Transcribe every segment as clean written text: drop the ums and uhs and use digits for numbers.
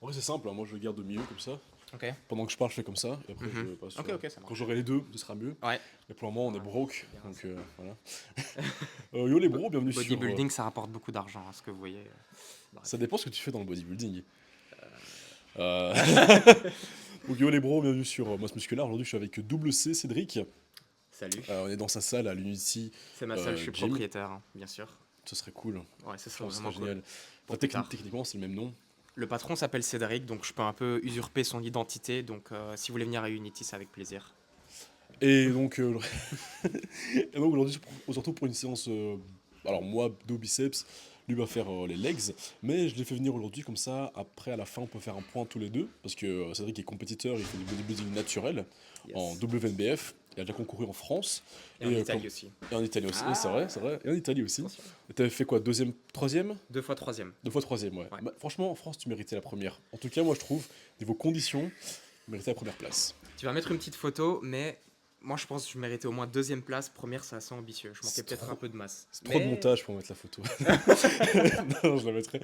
En vrai, c'est simple, hein, moi je le garde au milieu comme ça. Ok. Pendant que je parle, je fais comme ça, et après je Mhm. passe Ok, sur. ok, ça Quand marche. j'aurai les deux, ce sera mieux. Ouais. Mais pour le moment, on est Ouais, broke, c'est bien donc ça. voilà. Yo les Bo- bros, bienvenue sur. Bodybuilding, ça rapporte beaucoup d'argent, hein, ce que vous voyez. Ça Bref. dépend ce que tu fais dans le bodybuilding. Euh, Euh, Donc yo les bros, bienvenue sur Masse Musculaire. Aujourd'hui, je suis avec Double C Cédric. Salut. On est dans sa salle à l'Unity C'est ma salle, je suis Gym. propriétaire, hein, bien sûr. Ce serait cool. Ouais, ce serait Franchement, ce serait vraiment cool. génial. Pour plus tard. Techniquement, c'est le même nom. Le patron s'appelle Cédric, donc je peux un peu usurper son identité. Donc si vous voulez venir à Unity, c'est avec plaisir. Et donc, et donc aujourd'hui, on se retrouve pour une séance. Alors moi, dos biceps, lui va faire les legs, mais je l'ai fait venir aujourd'hui comme ça. Après, à la fin, on peut faire un point tous les deux parce que Cédric est compétiteur, il fait du bodybuilding naturel en Yes. WNBF. Il a déjà concouru en France Et en comme- Italie aussi. et en Italie aussi. C'est vrai, Ah, c'est vrai. Et en Italie aussi. attention. Et t'avais fait quoi, deuxième, troisième? Deux fois troisième. Deux fois troisième, ouais. Ouais. Bah, franchement, en France, tu méritais la première. En tout cas, moi, je trouve, niveau conditions, tu méritais la première place. Tu vas mettre une petite photo, mais moi je pense que je méritais au moins deuxième place. Première, c'est assez ambitieux. Je manquais C'est peut-être trop, un peu de masse. c'est trop de Mais montage pour mettre la photo. Non, je la mettrai.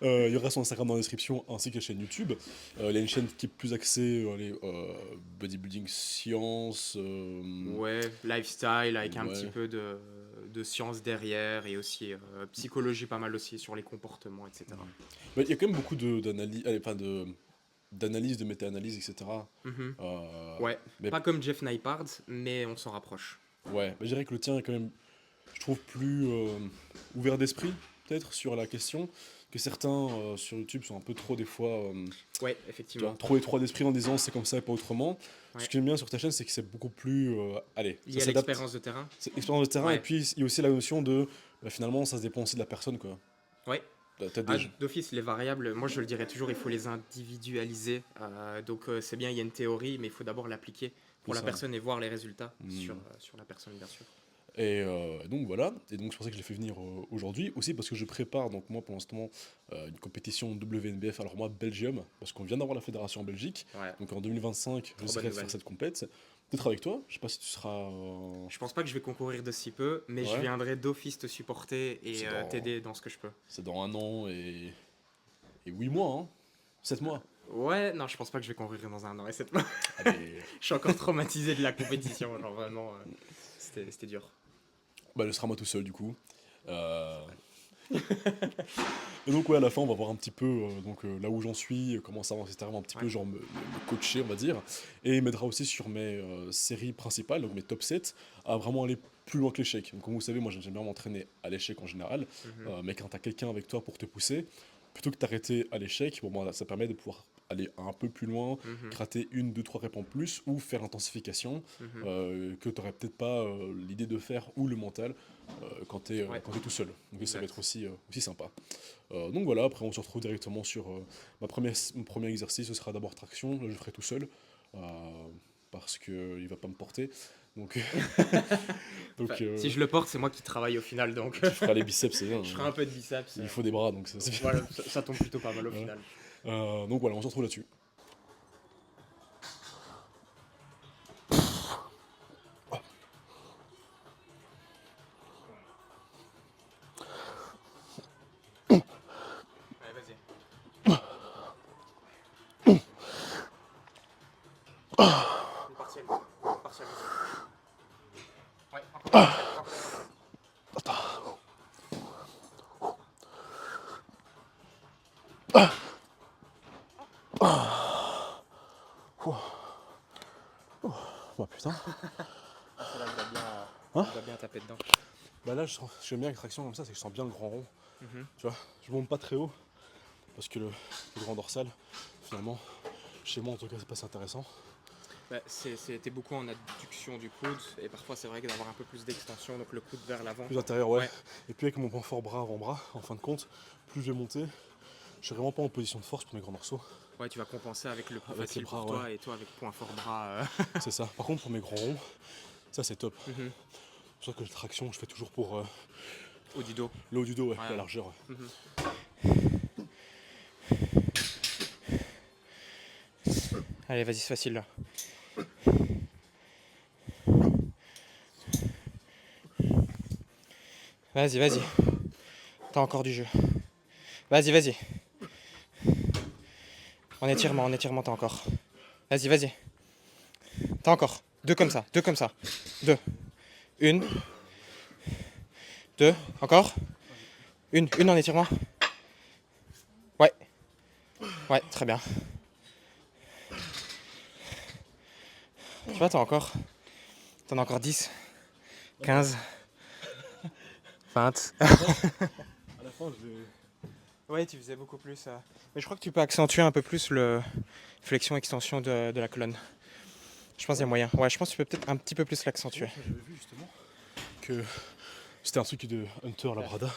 Il y aura son Instagram dans la description ainsi que la chaîne YouTube. Il y a une chaîne qui est plus axée bodybuilding science. ouais, lifestyle avec un petit Ouais. peu de science derrière et aussi psychologie pas mal aussi sur les comportements, etc. Mais il y a quand même beaucoup d'analyse, enfin d'analyse, de méta-analyse, etc. Mhm. Euh, Ouais, mais pas comme Jeff Nypard, mais on s'en rapproche. ouais, mais je dirais que le tien est quand même, je trouve, plus ouvert d'esprit, peut-être, sur la question, que certains sur YouTube sont un peu trop, des fois, Ouais, tu vois, effectivement. trop étroit d'esprit en disant c'est comme ça et pas autrement. Ce Ouais. que j'aime bien sur ta chaîne, c'est que c'est beaucoup plus. Allez, Il ça y a s'adapte. l'expérience de terrain. C'est expérience de terrain, et Ouais. puis il y a aussi la notion de. Finalement, ça se dépend aussi de la personne, quoi. Ouais. Peut-être Ah, des. d'office, les variables, moi je le dirais toujours, il faut les individualiser. Donc c'est bien, il y a une théorie, mais il faut d'abord l'appliquer C'est pour la ça. personne et voir les résultats Hmm. sur la personne, bien sûr. Et donc voilà, et donc c'est pour ça que je l'ai fait venir aujourd'hui, aussi parce que je prépare, donc moi pour l'instant, une compétition WNBF, alors moi Belgium, parce qu'on vient d'avoir la fédération en Belgique, Ouais, donc en 2025 trop bonne j'essaierai de faire nouvelle. cette compète, peut-être avec toi, je sais pas si tu seras... Je pense pas que je vais concourir de si peu, mais je Ouais, viendrai d'office te supporter et c'est dans, t'aider dans ce que je peux. c'est dans un an et 8 mois, hein, 7 mois. Ouais, non, je pense pas que je vais concourir dans un an et 7 mois. Allez, Je suis encore traumatisé de la compétition, genre vraiment, c'était dur. bah, ce sera moi tout seul du coup. Euh, Normal. Et donc ouais, à la fin on va voir un petit peu là où j'en suis, comment ça avance, etc. Un petit peu Ouais, genre me coacher on va dire. Et il m'aidera aussi sur mes séries principales, donc mes top 7 à vraiment aller plus loin que l'échec. Donc comme vous savez, moi j'aime bien m'entraîner à l'échec en général, mhm, mais quand t'as quelqu'un avec toi pour te pousser, plutôt que t'arrêter à l'échec, bon, moi, ça permet de pouvoir aller un peu plus loin, mhm, gratter une, deux, trois reps en plus, ou faire l'intensification mhm. que tu n'aurais peut-être pas l'idée de faire, ou le mental, Ouais, quand t'es tout seul. Donc ça va être exact. aussi sympa. Donc voilà, après on se retrouve directement sur mon premier exercice, ce sera d'abord traction, là je le ferai tout seul, euh, parce qu'il va pas me porter. Donc, Enfin, donc si je le porte, c'est moi qui travaille au final, donc tu feras les biceps, c'est bien, je ferai hein. un peu de biceps. Il faut des bras, donc c'est bien. Voilà, ça tombe plutôt pas mal au Voilà. final. Donc voilà, on se retrouve là-dessus. Allez, vas-y. Une partielle. Une partielle, vas-y. Ouais, encore une partielle. Encore une partielle. Bah putain. Ah, celle-là, Hein? elle doit bien taper dedans. Bah là, j'aime bien avec traction comme ça, c'est que je sens bien le grand rond. Mhm. Tu vois, je monte pas très haut, parce que le grand dorsal, finalement, chez moi en tout cas, c'est pas si intéressant. Bah, c'était beaucoup en adduction du coude, et parfois c'est vrai que d'avoir un peu plus d'extension, donc le coude vers l'avant. Plus intérieur, ouais. Ouais, Et puis avec mon point fort bras avant-bras, en fin de compte, plus je vais monter, je suis vraiment pas en position de force pour mes grands morceaux. ouais, tu vas compenser avec le plus Avec les facile bras, pour ouais. toi, et toi avec point fort bras. C'est ça. Par contre, pour mes grands ronds, ça c'est top. Mhm. C'est pour ça que la traction, je fais toujours pour Haut du dos. le haut du dos, ouais, la Ouais. largeur. Ouais. Mhm. Allez, vas-y, c'est facile là. Vas-y, vas-y. T'as encore du jeu. Vas-y, vas-y. En étirement, t'as encore. Vas-y, vas-y. T'as encore. Deux comme ça. Deux. Une. Deux. Encore. Une en étirement. Ouais. Ouais, très bien. Tu vois, t'en as encore 10, 15, 20. À la fin, je vais. Ouais, tu faisais beaucoup plus. Mais je crois que tu peux accentuer un peu plus le flexion-extension de la colonne. Je pense qu'il y a moyen. Ouais, je pense que tu peux peut-être un petit peu plus l'accentuer. J'avais vu justement que c'était un truc de Hunter Labrada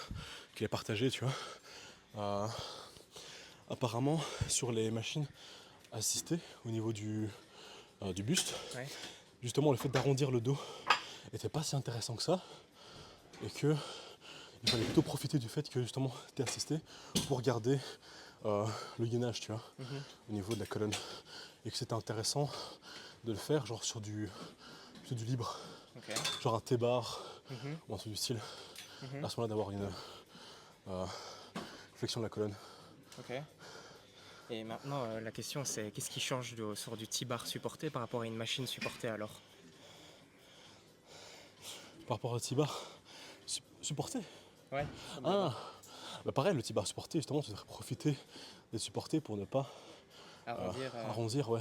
qu'il a partagé, tu vois. Apparemment, sur les machines assistées au niveau du buste, Ouais. justement le fait d'arrondir le dos était pas si intéressant que ça et que il fallait plutôt profiter du fait que justement tu es assisté pour garder le gainage, tu vois, au niveau de la colonne, et que c'était intéressant de le faire genre sur du libre, Ok. genre un T-bar ou un truc du style, à ce moment-là d'avoir une flexion de la colonne. Ok. Et maintenant, la question c'est qu'est-ce qui change sur du T-bar supporté par rapport à une machine supportée alors? Par rapport au T-bar supporté. Ouais. Ah, bah pareil, le T-bar supporté, justement, tu devrais profiter d'être supporté pour ne pas Arrondir. arrondir, ouais.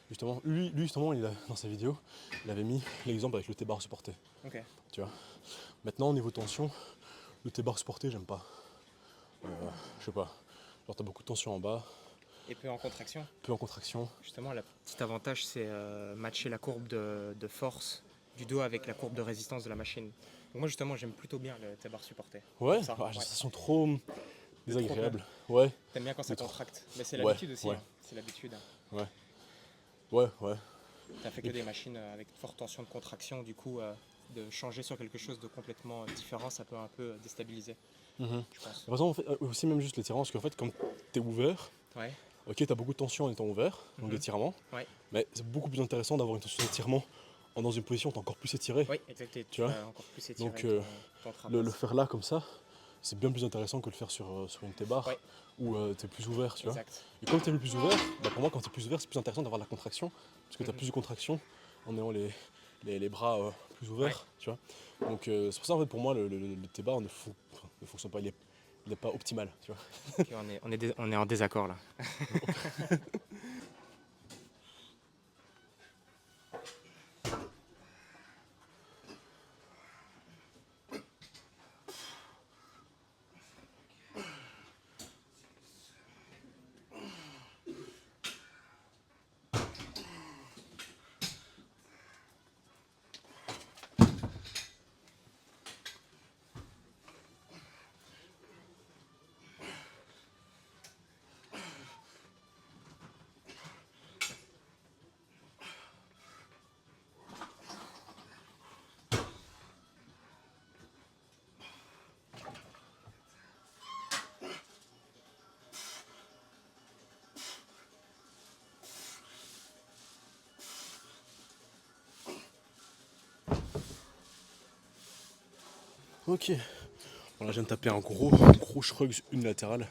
Justement, lui justement, dans sa vidéo, il avait mis l'exemple avec le T-bar supporté. Ok. Tu vois. Maintenant, au niveau tension, le T-bar supporté, j'aime pas. Je sais pas. Genre, t'as beaucoup de tension en bas, Et peu en contraction. peu en contraction. Justement, le petit avantage, c'est matcher la courbe de force du dos avec la courbe de résistance de la machine. Donc moi, justement, j'aime plutôt bien le T-bar supporté. Ouais, Pour ça. j'ai l'impression trop De trop désagréable. Ouais, T'aimes bien quand ça trop. contracte. Mais c'est Ouais, l'habitude aussi. ouais. Hein. C'est l'habitude. Ouais. T'as fait Et que des machines avec forte tension de contraction. Du coup, de changer sur quelque chose de complètement différent, ça peut un peu déstabiliser, je pense. par exemple, en fait, aussi même juste l'étirement, parce qu'en fait, quand t'es ouvert, Ouais. ok, t'as beaucoup de tension en étant ouvert, donc d'étirement, Ouais. mais c'est beaucoup plus intéressant d'avoir une tension d'étirement dans une position où t'es encore plus étiré. Oui, exact. Et Tu tu vois. vas encore plus étirer Donc ton le trapèze. faire là comme ça, c'est bien plus intéressant que le faire sur une T-bar Ouais. où t'es plus ouvert, tu vois. Exact. Et comme t'es le plus ouvert, bah pour moi quand t'es plus ouvert, c'est plus intéressant d'avoir la contraction, parce que t'as Mhm. plus de contraction en ayant les bras plus ouverts, Ouais. tu vois. Donc c'est pour ça en fait pour moi le T-bar ne fonctionne pas, il est pas optimal, tu vois. Ok, on est en désaccord là. Ok. Bon, là je viens de taper un gros shrugs unilatéral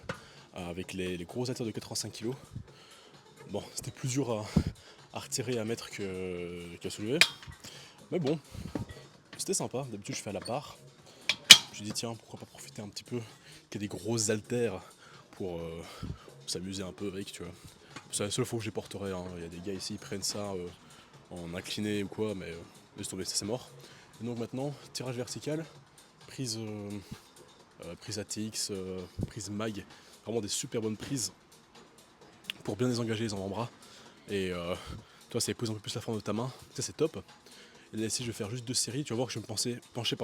avec les gros haltères de 85 kg. Bon, c'était plus dur à retirer et à mettre qu'à soulever. Mais bon, c'était sympa. D'habitude, je fais à la part. Je me suis dit, tiens, pourquoi pas profiter un petit peu qu'il y ait des grosses haltères pour s'amuser un peu avec, tu vois. C'est la seule fois que je les porterai. Hein. Il y a des gars ici, ils prennent ça en incliné ou quoi, mais laisse tomber, ça c'est mort. Et donc maintenant, tirage vertical, prise, prise ATX, prise mag. Vraiment des super bonnes prises pour bien désengager les avant-bras. Et toi, ça pose un peu plus la forme de ta main. Ça, c'est top. Et là, ici, je vais faire juste 2 séries. Tu vas voir que je vais me pencher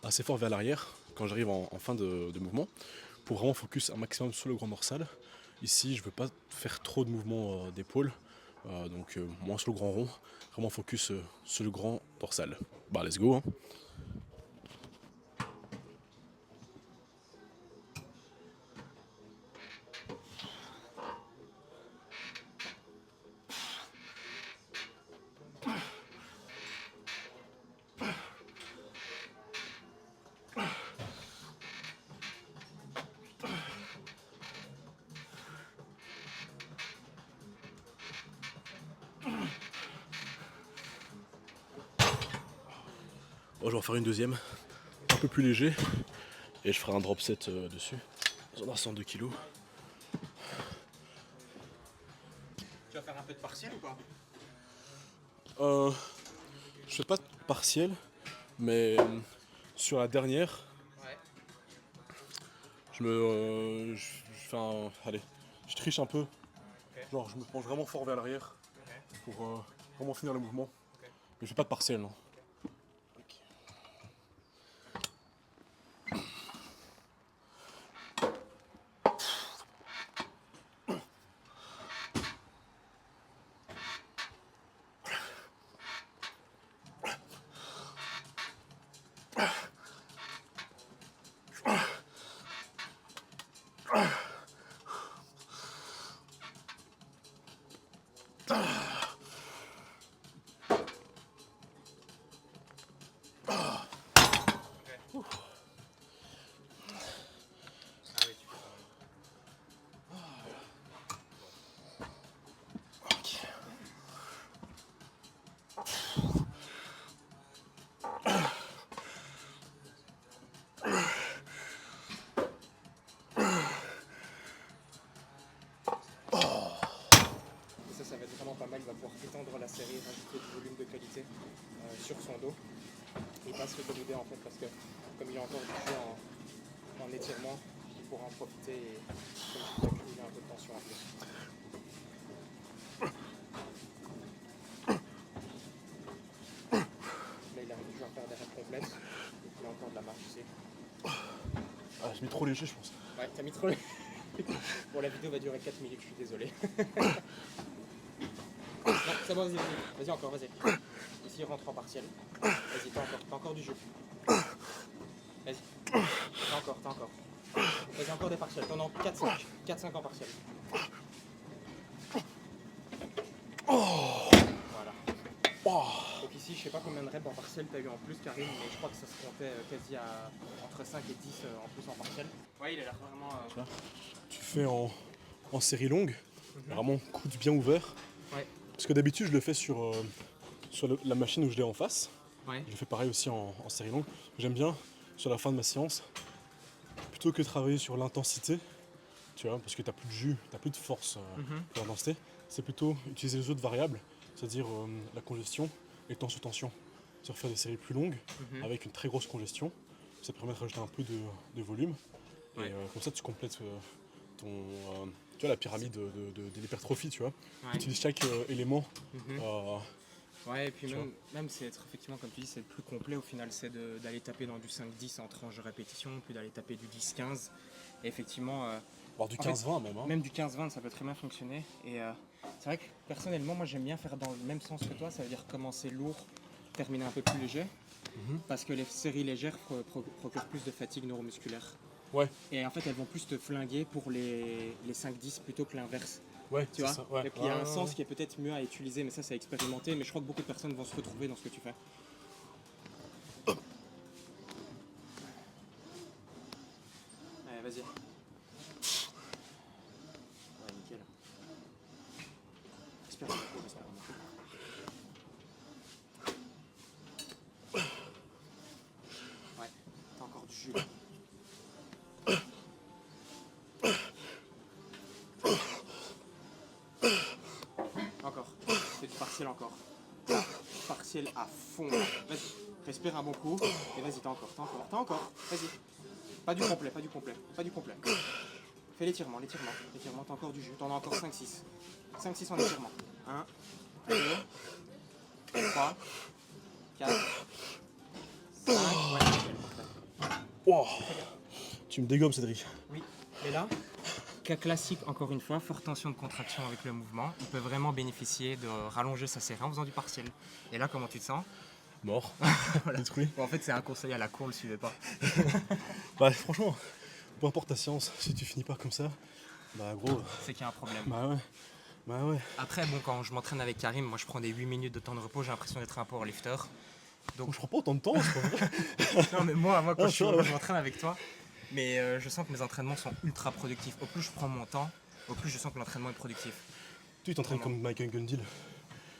assez fort vers l'arrière quand j'arrive en fin de mouvement pour vraiment focus un maximum sur le grand dorsal. Ici, je ne veux pas faire trop de mouvements d'épaule, donc moins sur le grand rond, vraiment focus sur le grand dorsal. Bah, let's go. Hein. je vais en faire une deuxième, un peu plus léger, et je ferai un drop set dessus, dans un 102 kg. Tu vas faire un peu de partiel ou pas? Je fais pas de partiel, mais sur la dernière, Ouais. je fais un, allez, je triche un peu, Ok. genre je me penche vraiment fort vers l'arrière Ok. pour vraiment finir le mouvement. Ok. Mais je fais pas de partiel, non. Ah oui, tu fais quand même. Et ça va être vraiment pas mal. Il va pouvoir étendre la série, rajouter du volume de qualité sur son dos. Et pas se décoder en fait, parce que comme il y a encore du jeu en étirement, il pourra en profiter et comme tu accumuler un peu de tension en plus. Là, il arrive toujours à faire des rêves complètes. Il a encore de la marche ici. Ah, j'ai mis trop léger, je pense. Ouais, t'as mis trop. Bon, la vidéo va durer 4 minutes, je suis désolé. Non, c'est bon, vas-y, vas-y. Vas-y, encore, vas-y. Ici, il rentre en partiel. Vas-y, t'as encore du jeu. Vas-y. T'as encore. Vas-y, encore des partiels. T'en as 4-5. 4-5 en partiel. Voilà. Donc ici, je sais pas combien de reps en partiel t'as eu en plus, Karim, mais je crois que ça se comptait quasi à entre 5 et 10 en plus en partiel. Ouais, il a l'air vraiment... Tu fais en série longue, vraiment coude bien ouvert. Ouais. Parce que d'habitude, je le fais sur la machine où je l'ai en face. Ouais. Je fais pareil aussi en série longue. J'aime bien, sur la fin de ma séance, plutôt que travailler sur l'intensité, tu vois, parce que t'as plus de jus, t'as plus de force pour l'intensité, c'est plutôt utiliser les autres variables, c'est-à-dire la congestion et tension-tension. C'est-à-dire faire des séries plus longues, avec une très grosse congestion. Ça te permet de rajouter un peu de volume. Ouais. Et comme ça, tu complètes tu vois, la pyramide de l'hypertrophie, tu vois. Ouais. Tu utilises chaque élément. Ouais, et puis Tu même c'est être effectivement, comme tu dis, c'est le plus complet au final, c'est d'aller taper dans du 5-10 en tranche de répétition, puis d'aller taper du 10-15. Et effectivement, voire du en fait, 15-20 même. Hein. même du 15-20, ça peut très bien fonctionner. Et c'est vrai que personnellement, moi j'aime bien faire dans le même sens que toi, ça veut dire commencer lourd, terminer un peu plus léger, parce que les séries légères procurent plus de fatigue neuromusculaire. Ouais, Et en fait, elles vont plus te flinguer pour les 5-10 plutôt que l'inverse. ouais, Tu vois ça. Ouais. Et puis il y a un sens qui est peut-être mieux à utiliser, mais ça c'est à expérimenter. Mais je crois que beaucoup de personnes vont se retrouver dans ce que tu fais. Allez, vas-y. Ouais, nickel. Respire un peu, respire un peu. Ouais, t'as encore du jus. Encore. C'est du partiel encore. Partiel à fond. Vas-y, respire un bon coup. Et vas-y, t'as encore. Vas-y. Pas du complet. Fais l'étirement, t'as encore du jus. T'en as encore 5-6. 5-6 en étirement. 1, 2, 3, 4, 5. Ouais, nickel, parfait. Wow. Tu me dégommes, Cédric. Oui, et là, cas classique, encore une fois, forte tension de contraction avec le mouvement. Il peut vraiment bénéficier de rallonger sa série en faisant du partiel. Et là, comment tu te sens? Mort. Voilà. Détruit. Bon, en fait, c'est un conseil à la con, le suivez pas. Bah, franchement, peu importe ta séance, si tu finis pas comme ça, bah gros. C'est qu'il y a un problème. Bah ouais. Après, bon, quand je m'entraîne avec Karim, moi je prends des 8 minutes de temps de repos, j'ai l'impression d'être un powerlifter. Donc je prends pas autant de temps, c'est pas vrai. Non, mais moi quand Ah, je ouais. m'entraîne avec toi, mais je sens que mes entraînements sont ultra productifs. Au plus je prends mon temps, au plus je sens que l'entraînement est productif. Tu t'entraînes Vraiment. comme Michael Gundil.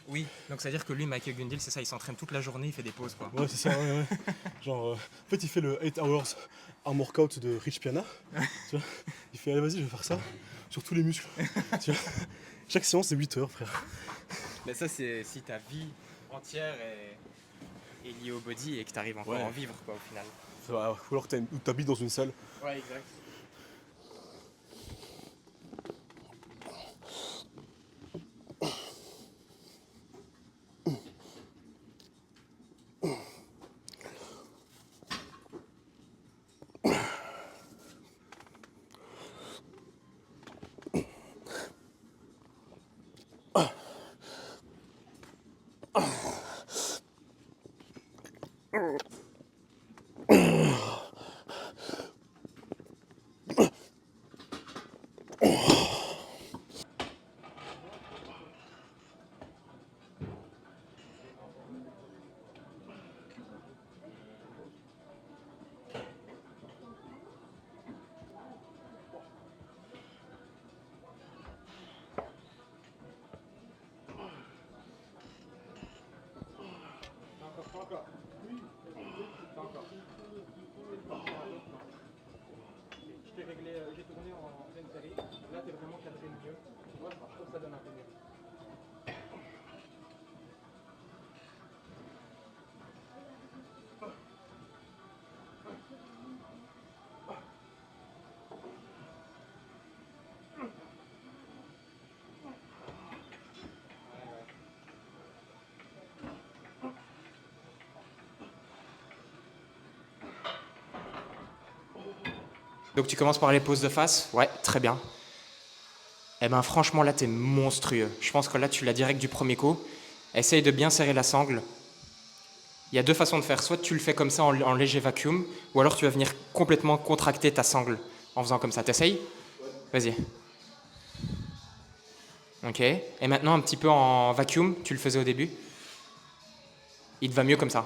Oui, donc c'est-à-dire que lui, Michael Gundil, c'est ça, il s'entraîne toute la journée, il fait des pauses, quoi. Ouais, c'est ça, ouais. Genre, en fait, il fait le 8 hours arm workout de Rich Piana. Tu vois, il fait, allez, vas-y, je vais faire ça sur tous les muscles. Tu vois, chaque séance, c'est 8 heures, frère. Mais ça, c'est si ta vie entière est liée au body et que tu arrives encore Ouais. à en vivre, quoi, au final. Ou alors, t'habites dans une salle. Ouais, exact. Encore. Pas encore. Je t'ai réglé, j'ai tourné en pleine série. Là, t'es vraiment cadré mieux. Tu vois, je trouve que ça donne un peu mieux. Donc tu commences par les poses de face. Ouais, très bien. Eh ben franchement là t'es monstrueux. Je pense que là tu l'as direct du premier coup. Essaye de bien serrer la sangle. Il y a deux façons de faire. Soit tu le fais comme ça en léger vacuum, ou alors tu vas venir complètement contracter ta sangle en faisant comme ça. T'essayes ? Vas-y. Ok. Et maintenant un petit peu en vacuum, tu le faisais au début. Il te va mieux comme ça.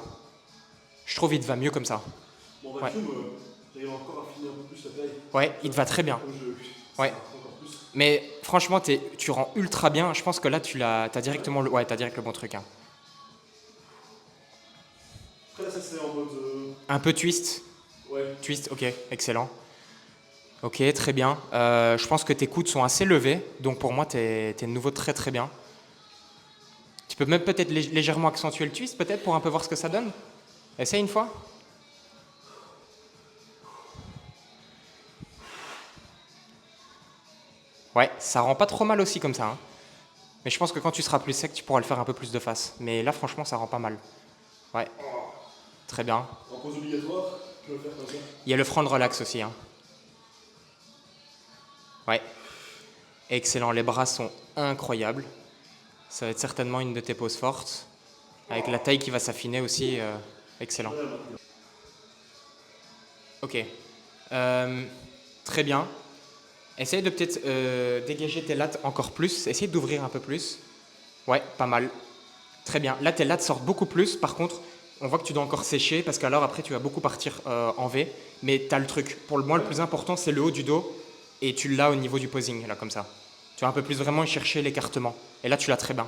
Je trouve il te va mieux comme ça. Bon, Ouais. vacuum, j'arrive encore à finir un peu plus la taille. Ouais, il te va très bien. Ouais. Encore plus. Mais franchement, tu rends ultra bien. Je pense que là, t'as directement t'as direct le bon truc. Hein. Après, ça, c'est en mode. Un peu twist. Ouais. Twist, ok, excellent. Ok, très bien. Je pense que tes coudes sont assez levés. Donc pour moi, t'es de nouveau très très bien. Tu peux même peut-être légèrement accentuer le twist, peut-être, pour un peu voir ce que ça donne. Essaye une fois. Ouais, ça rend pas trop mal aussi comme ça. Hein. Mais je pense que quand tu seras plus sec, tu pourras le faire un peu plus de face. Mais là, franchement, ça rend pas mal. Ouais. Très bien. En pause obligatoire, tu veux le faire comme ça. Il y a le front relax aussi. Hein. Ouais. Excellent. Les bras sont incroyables. Ça va être certainement une de tes poses fortes. Avec la taille qui va s'affiner aussi. Excellent. Ok. Très bien. Essaye de peut-être dégager tes lattes encore plus. Essaye d'ouvrir un peu plus. Ouais, pas mal. Très bien. Là, tes lattes sortent beaucoup plus. Par contre, on voit que tu dois encore sécher parce qu'alors après, tu vas beaucoup partir en V. Mais tu as le truc. Pour moi, le plus important, c'est le haut du dos. Et tu l'as au niveau du posing, là, comme ça. Tu vas un peu plus vraiment chercher l'écartement. Et là, tu l'as très bien.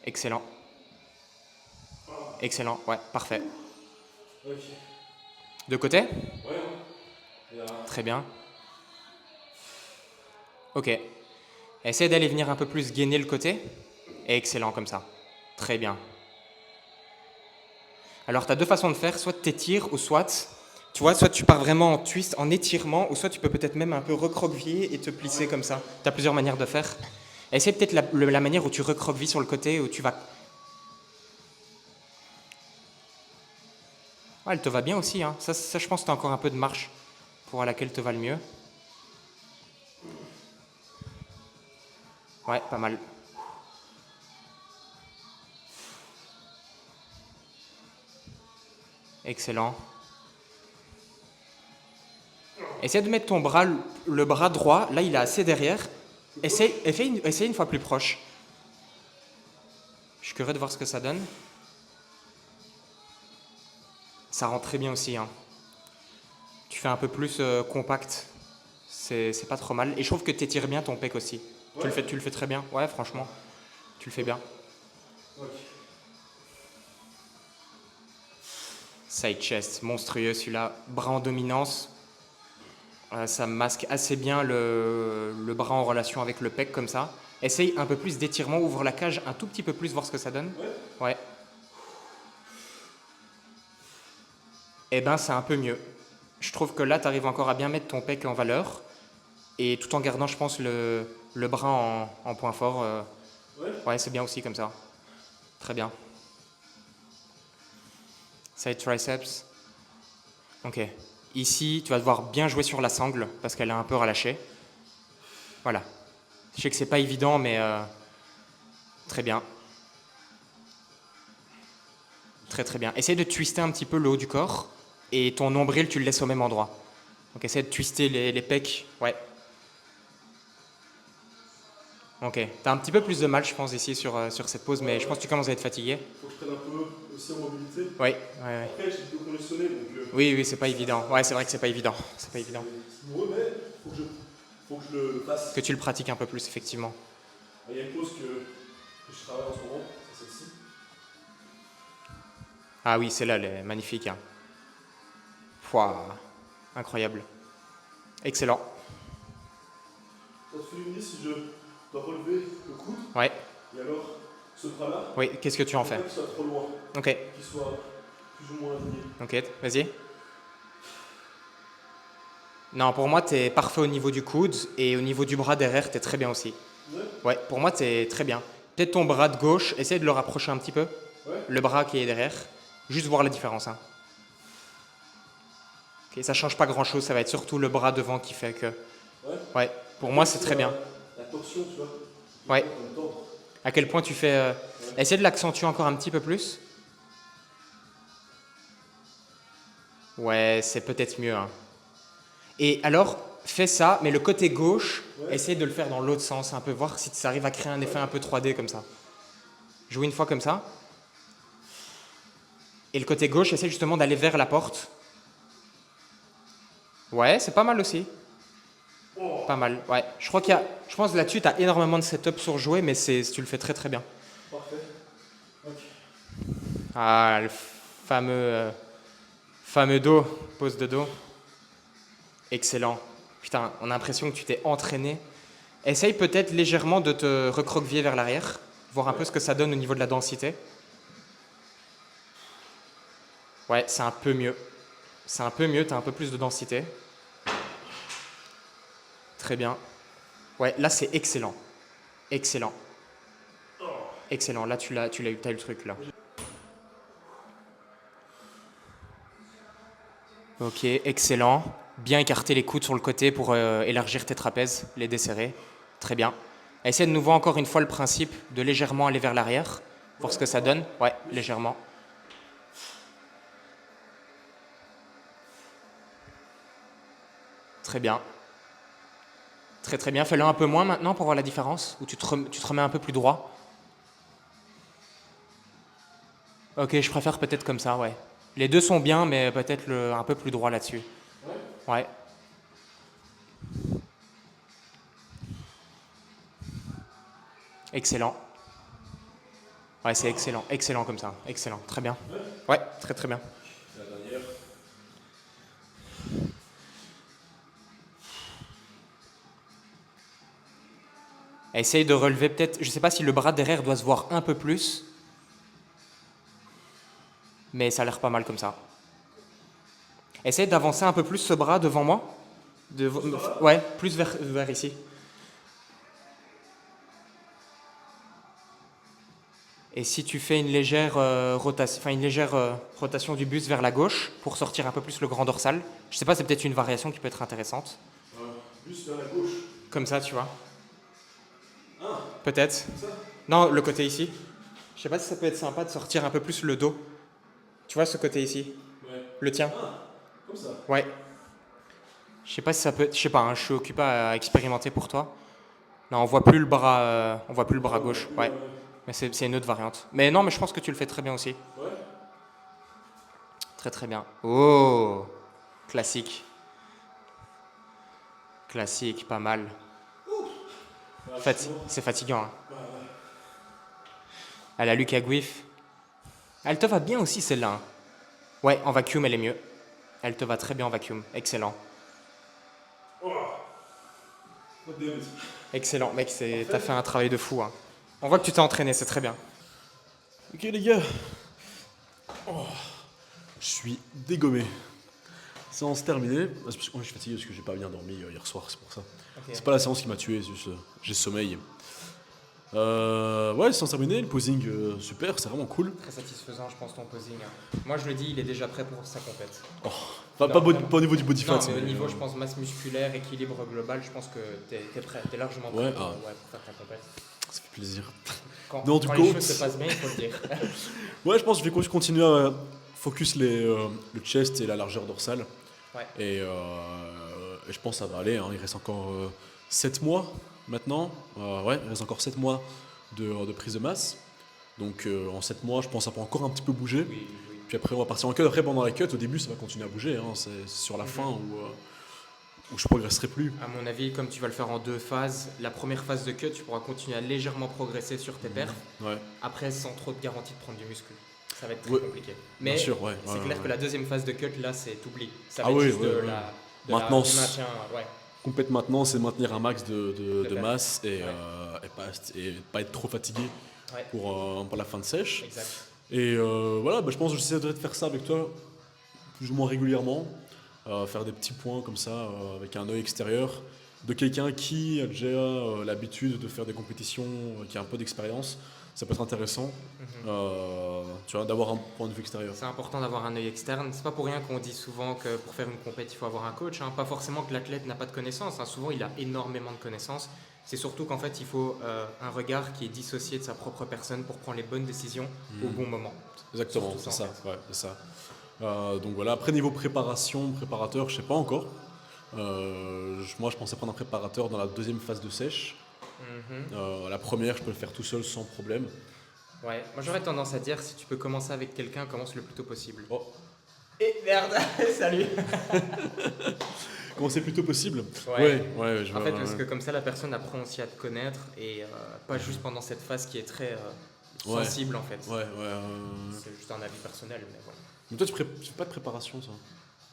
Excellent. Excellent. Ouais, parfait. Ok. De côté ? Ouais. Très bien. Ok. Essaye d'aller venir un peu plus gainer le côté. Excellent comme ça. Très bien. Alors, tu as deux façons de faire. Soit tu t'étires ou soit, tu vois, soit tu pars vraiment en twist, en étirement, ou soit tu peux peut-être même un peu recroqueviller et te plisser comme ça. Tu as plusieurs manières de faire. Essaye peut-être la manière où tu recroquevilles sur le côté, où tu vas... Ouais, elle te va bien aussi. Hein. Ça, je pense que tu as encore un peu de marche pour à laquelle te va le mieux. Ouais, pas mal. Excellent. Essaye de mettre ton bras, le bras droit, là il est assez derrière. Essaye une fois plus proche. Je suis curieux de voir ce que ça donne. Ça rend très bien aussi. Hein. Tu fais un peu plus compact. C'est pas trop mal. Et je trouve que tu étires bien ton pec aussi. Ouais. Tu le fais très bien. Ouais, franchement, tu le fais bien. Ok. Side chest, monstrueux celui-là. Bras en dominance. Ça masque assez bien le bras en relation avec le pec comme ça. Essaye un peu plus d'étirement, ouvre la cage un tout petit peu plus, voir ce que ça donne. Ouais. Ouais. Eh ben, c'est un peu mieux. Je trouve que là, tu arrives encore à bien mettre ton pec en valeur. Et tout en gardant, je pense, le bras en point fort. Ouais. Ouais, c'est bien aussi comme ça. Très bien. Side triceps. Ok. Ici, tu vas devoir bien jouer sur la sangle parce qu'elle est un peu relâchée. Voilà. Je sais que c'est pas évident, mais très bien. Très très bien. Essaye de twister un petit peu le haut du corps et ton nombril, tu le laisses au même endroit. Donc essaye de twister les pecs. Ouais. Ok. T'as un petit peu plus de mal, je pense, ici sur cette pose, mais je pense que tu commences à être fatigué. Faut que je prenne un peu aussi en mobilité. Oui, ouais. Après, j'ai été conditionné, donc. Oui, oui, c'est pas évident. Ouais, c'est vrai que c'est pas évident. C'est pas évident. C'est douloureux, mais faut que je le fasse. Que tu le pratiques un peu plus, effectivement. Il y a une pause que je travaille en ce moment, c'est celle-ci. Ah oui, celle-là, elle est magnifique. Hein. Pouah, incroyable. Excellent. Ça te fait une idée si je dois relever le coude, Ouais. et alors ce bras-là, Oui, qu'est-ce que tu en faut fais? pas qu'il soit trop loin, Ok. qu'il soit plus ou moins aligné. Ok, vas-y. Non, pour moi, t'es parfait au niveau du coude et au niveau du bras derrière, t'es très bien aussi. Ouais. Ouais, pour moi, t'es très bien. Peut-être ton bras de gauche, essaye de le rapprocher un petit peu. Ouais. Le bras qui est derrière. Juste voir la différence. Hein. Ok, ça change pas grand-chose, ça va être surtout le bras devant qui fait que... Ouais. Ouais, pour moi, c'est très bien. La torsion, tu vois. Ouais. On me tord. À quel point tu fais... Essaye de l'accentuer encore un petit peu plus. Ouais, c'est peut-être mieux. Hein. Et alors, fais ça, mais le côté gauche, essaye de le faire dans l'autre sens, un peu, voir si ça arrive à créer un effet un peu 3D comme ça. Joue une fois comme ça. Et le côté gauche, essaye justement d'aller vers la porte. Ouais, c'est pas mal aussi. Pas mal, ouais. Je crois qu'il y a... Je pense là-dessus, tu as énormément de setup sur jouer, mais tu le fais très très bien. Parfait. Ok. Ah, le fameux dos, pose de dos. Excellent. Putain, on a l'impression que tu t'es entraîné. Essaye peut-être légèrement de te recroqueviller vers l'arrière, voir un peu ce que ça donne au niveau de la densité. Ouais, c'est un peu mieux. C'est un peu mieux, tu as un peu plus de densité. Très bien. Ouais, là c'est excellent. Excellent. Excellent, là tu l'as eu, t'as eu le truc là. Ok, excellent. Bien écarter les coudes sur le côté pour élargir tes trapèzes, les desserrer. Très bien. Essaie de nouveau encore une fois le principe de légèrement aller vers l'arrière, voir ce que ça donne. Ouais, légèrement. Très bien. Très très bien. Fais-le un peu moins maintenant pour voir la différence, ou tu te remets un peu plus droit. Ok, je préfère peut-être comme ça, ouais. Les deux sont bien, mais peut-être un peu plus droit là-dessus. Ouais. Excellent. Ouais, c'est excellent. Excellent comme ça. Excellent. Très bien. Ouais, très très bien. La dernière. Essaye de relever peut-être, je sais pas si le bras derrière doit se voir un peu plus, mais ça a l'air pas mal comme ça. Essaye d'avancer un peu plus ce bras devant moi. Ouais, plus vers ici. Et si tu fais une légère, rotation du buste vers la gauche pour sortir un peu plus le grand dorsal, je sais pas, c'est peut-être une variation qui peut être intéressante. Juste vers la gauche. Comme ça, tu vois. Ah, Peut-être. comme ça. Non, le côté ici. Je sais pas si ça peut être sympa de sortir un peu plus le dos. Tu vois ce côté ici? Ouais. Le tien? Ah, comme ça. Ouais. Je sais pas si ça peut. Je sais pas. Hein, je suis occupé à expérimenter pour toi. Non, on voit plus le bras. On voit plus le bras gauche. Ouais. Mais c'est une autre variante. Mais non, mais je pense que tu le fais très bien aussi. Ouais. Très très bien. Oh, classique. Classique, pas mal. C'est fatigant. Hein. À la Lucas Guif. Elle te va bien aussi celle-là. Hein. Ouais, en vacuum, elle est mieux. Elle te va très bien en vacuum. Excellent. Excellent, mec, t'as fait un travail de fou. Hein. On voit que tu t'es entraîné, c'est très bien. Ok les gars. Je suis dégommé. Séance terminée. Moi je suis fatigué parce que j'ai pas bien dormi hier soir, c'est pour ça. Okay. C'est pas la séance qui m'a tué, c'est juste j'ai sommeil. Ouais, séance terminée, le posing super, c'est vraiment cool. Très satisfaisant, je pense, ton posing. Hein. Moi, je le dis, il est déjà prêt pour sa compète. Oh, pas au niveau du body fat. Non, mais au niveau, je pense, masse musculaire, équilibre global, je pense que t'es prêt, t'es largement prêt pour faire ta compète. Ça fait plaisir. Quand quand les choses se passent bien, il faut le dire. Ouais, je pense que je vais continuer à focus le chest et la largeur dorsale. Ouais. Et je pense que ça va aller. Hein. Il reste encore 7 mois maintenant. Ouais, il reste encore 7 mois de prise de masse. Donc en 7 mois, je pense que ça peut encore un petit peu bouger. Oui. Puis après, on va partir en cut. Après, pendant la cut, au début, ça va continuer à bouger. Hein. C'est sur la fin où je progresserai plus. À mon avis, comme tu vas le faire en 2 phases, la première phase de cut, tu pourras continuer à légèrement progresser sur tes perfs. Ouais. Après, sans trop de garantie de prendre du muscle. Ça va être très compliqué. Mais bien sûr, c'est clair que la deuxième phase de cut, là, c'est t'oublies. Ça va Ah être oui, juste ouais, de ouais. la Maintenance. du maintien, ouais. Complète maintenance, c'est maintenir un max de perf. masse et pas être trop fatigué pour la fin de sèche. Exact. Et voilà, je pense que j'essaierai de faire ça avec toi plus ou moins régulièrement. Faire des petits points comme ça avec un œil extérieur de quelqu'un qui a déjà l'habitude de faire des compétitions, qui a un peu d'expérience. Ça peut être intéressant tu vois, d'avoir un point de vue extérieur. C'est important d'avoir un œil externe. C'est pas pour rien qu'on dit souvent que pour faire une compète, il faut avoir un coach. Hein. Pas forcément que l'athlète n'a pas de connaissances. Hein. Souvent, il a énormément de connaissances. C'est surtout qu'en fait, il faut un regard qui est dissocié de sa propre personne pour prendre les bonnes décisions au bon moment. Exactement, c'est ça. Ouais, c'est ça. Donc voilà, après niveau préparateur, je sais pas encore. Moi, je pensais prendre un préparateur dans la deuxième phase de sèche. La première, je peux le faire tout seul sans problème. Ouais, moi j'aurais tendance à dire si tu peux commencer avec quelqu'un, commence le plus tôt possible. Oh. Et merde, salut. Commencer le plus tôt possible. Ouais, je vois. En fait, parce que comme ça, la personne apprend aussi à te connaître et pas juste pendant cette phase qui est très sensible en fait. C'est juste un avis personnel, mais voilà. Mais toi, tu fais pas de préparation, toi?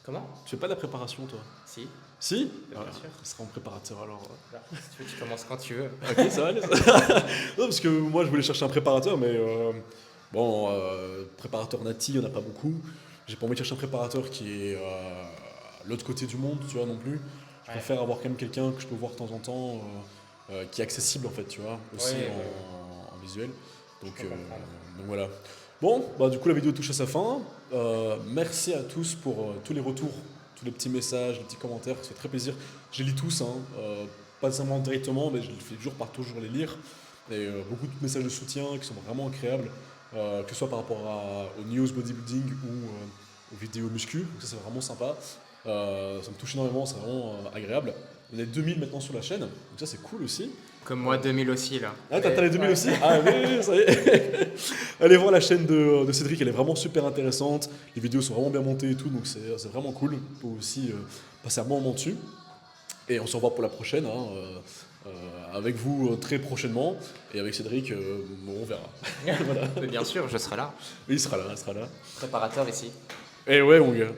Comment? Tu fais pas de la préparation, toi? Si. Si? Bien sûr. Tu seras en préparateur alors. Si tu veux, tu commences quand tu veux. Ok, ça va aller. Non, parce que moi, je voulais chercher un préparateur, mais préparateur nati, il n'y en a pas beaucoup. J'ai pas envie de chercher un préparateur qui est l'autre côté du monde, tu vois, non plus. Je préfère avoir quand même quelqu'un que je peux voir de temps en temps, qui est accessible, en fait, tu vois, aussi en visuel. Donc voilà. Bon, du coup, la vidéo touche à sa fin. Merci à tous pour tous les retours, tous les petits messages, les petits commentaires, ça fait très plaisir. Je les lis tous, pas seulement directement, mais je les fais toujours les lire. Et beaucoup de messages de soutien qui sont vraiment agréables, que ce soit par rapport aux news bodybuilding ou aux vidéos muscu. Donc ça, c'est vraiment sympa. Ça me touche énormément, c'est vraiment agréable. On est 2000 maintenant sur la chaîne, donc ça c'est cool aussi. Comme moi, 2000 aussi là. Ah, t'as les 2000 aussi? Ah oui, ça y est. Allez voir la chaîne de Cédric, elle est vraiment super intéressante. Les vidéos sont vraiment bien montées et tout, donc c'est vraiment cool. On peut aussi passer un bon moment dessus. Et on se revoit pour la prochaine, avec vous très prochainement. Et avec Cédric, on verra. Voilà. Mais bien sûr, je serai là. Oui, il sera là. Préparateur ici. Et ouais, mon gars.